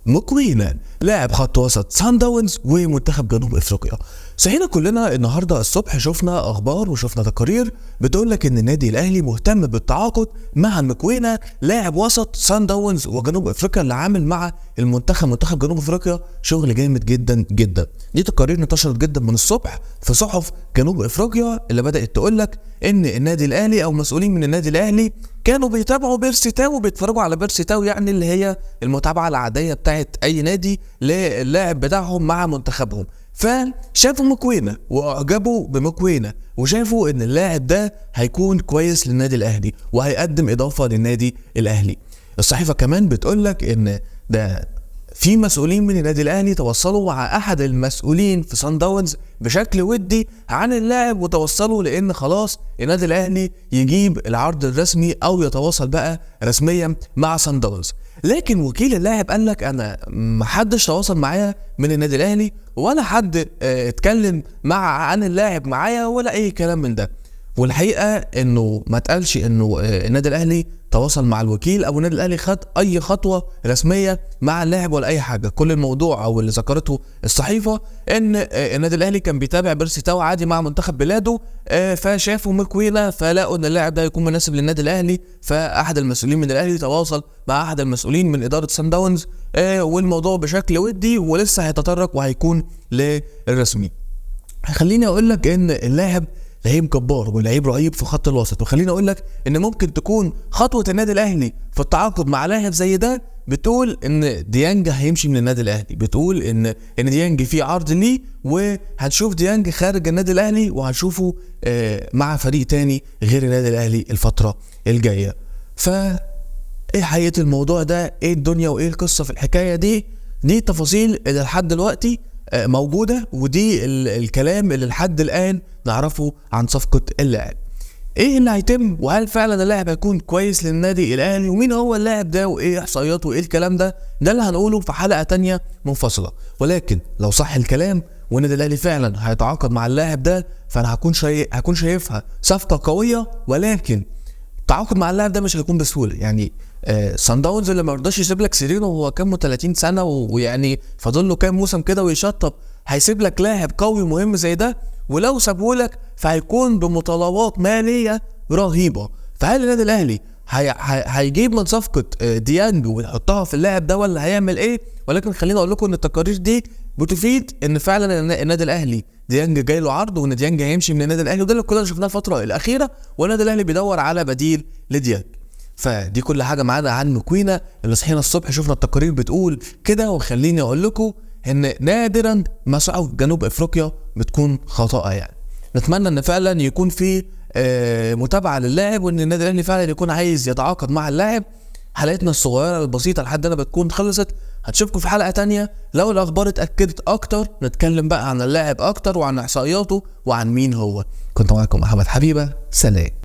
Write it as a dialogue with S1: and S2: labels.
S1: مكوينة لاعب خط وسط سان داونز ومنتخب جنوب افريقيا. صحينا كلنا النهارده الصبح شفنا اخبار وشفنا تقارير بتقول لك ان النادي الاهلي مهتم بالتعاقد مع مكوينة لاعب وسط سان داونز وجنوب افريقيا اللي عامل مع منتخب جنوب افريقيا شغل جامد جدا جدا. دي تقارير انتشرت جدا من الصبح في صحف جنوب افريقيا اللي بدات تقول لك ان النادي الاهلي او مسؤولين من النادي الاهلي كانوا بيتابعوا بيرسي تاو وبيتفرجوا على بيرسي تاو، يعني اللي هي المتابعه العاديه بتاعت اي نادي للاعب بتاعهم مع منتخبهم. فشافوا مكوينة واعجبوا بمكوينة وشافوا ان اللاعب ده هيكون كويس للنادي الاهلي وهيقدم اضافه للنادي الاهلي. الصحيفه كمان بتقولك ان ده في مسؤولين من النادي الاهلي تواصلوا مع احد المسؤولين في سان داونز بشكل ودي عن اللاعب، وتوصلوا لان خلاص النادي الاهلي يجيب العرض الرسمي او يتواصل بقى رسميا مع سان داونز. لكن وكيل اللاعب قال لك انا محدش تواصل معايا من النادي الاهلي ولا حد اتكلم عن اللاعب معايا ولا اي كلام من ده. والحقيقه انه ما اتقالش انه النادي الاهلي تواصل مع الوكيل او النادي الاهلي خد اي خطوه رسميه مع اللاعب ولا اي حاجه. كل الموضوع او اللي ذكرته الصحيفه ان النادي الاهلي كان بيتابع بيرسي تاو عادي مع منتخب بلاده، فشافوا مكوينة فلاقوا ان اللاعب ده يكون مناسب للنادي الاهلي، فاحد المسؤولين من الاهلي تواصل مع احد المسؤولين من اداره سان داونز والموضوع بشكل ودي ولسه هيتطرق وهيكون للرسمي. خليني اقول لك ان اللاعب لعيب جبار ولعيب رهيب في خط الوسط، وخليني اقول لك ان ممكن تكون خطوه النادي الاهلي في التعاقد مع لاعب زي ده بتقول ان ديانج هيمشي من النادي الاهلي، بتقول ان ديانج في عرض ليه وهنشوف ديانج خارج النادي الاهلي وهنشوفه مع فريق تاني غير النادي الاهلي الفتره الجايه. ف ايه حقيقه الموضوع ده؟ ايه الدنيا وايه القصه في الحكايه دي؟ دي تفاصيل اللي لحد دلوقتي موجوده، ودي الكلام اللي لحد الان نعرفه عن صفقه اللاعب. ايه اللي هيتم وهل فعلا اللاعب هيكون كويس للنادي الاهلي ومين هو اللاعب ده وايه احصائياته وايه الكلام ده اللي هنقوله في حلقه تانية منفصله. ولكن لو صح الكلام والنادي الاهلي فعلا هيتعاقد مع اللاعب ده فانا هكون شايفها صفقه قويه، ولكن التعاقد مع اللاعب ده مش هيكون بسهوله. يعني سان داونز اللي ما رضاش يسيب لك سيرينو وهو كام 30 سنه ويعني فاضل له كام موسم كده ويشطب، هيسيب لك لاعب قوي مهم زي ده، ولو سابه لك فهيكون بمطالبات ماليه رهيبه. فهل النادي الاهلي هيجيب من صفقه ديانج ويحطها في اللاعب ده ولا هيعمل ايه؟ ولكن خليني اقول لكم ان التقارير دي بتفيد ان فعلا النادي الاهلي ديانج جاي له عرض وان ديانج هيمشي من النادي الاهلي، وده اللي كلنا شفناه الفتره الاخيره، والنادي الاهلي بيدور على بديل لديانج. فدي كل حاجه معانا عن مكوينة اللي صحينا الصبح شفنا التقارير بتقول كده. وخليني اقول لكم ان نادرا ما صعود جنوب افريقيا بتكون خطأ، يعني نتمنى ان فعلا يكون في متابعه للاعب وان النادي الاهلي فعلا يكون عايز يتعاقد مع اللاعب. حلقتنا الصغيره البسيطه لحد هنا بتكون خلصت، هتشوفكم في حلقه تانية لو الاخبار اتاكدت اكتر نتكلم بقى عن اللاعب اكتر وعن احصائياته وعن مين هو. كنت معاكم محمد حبيبه، سلام.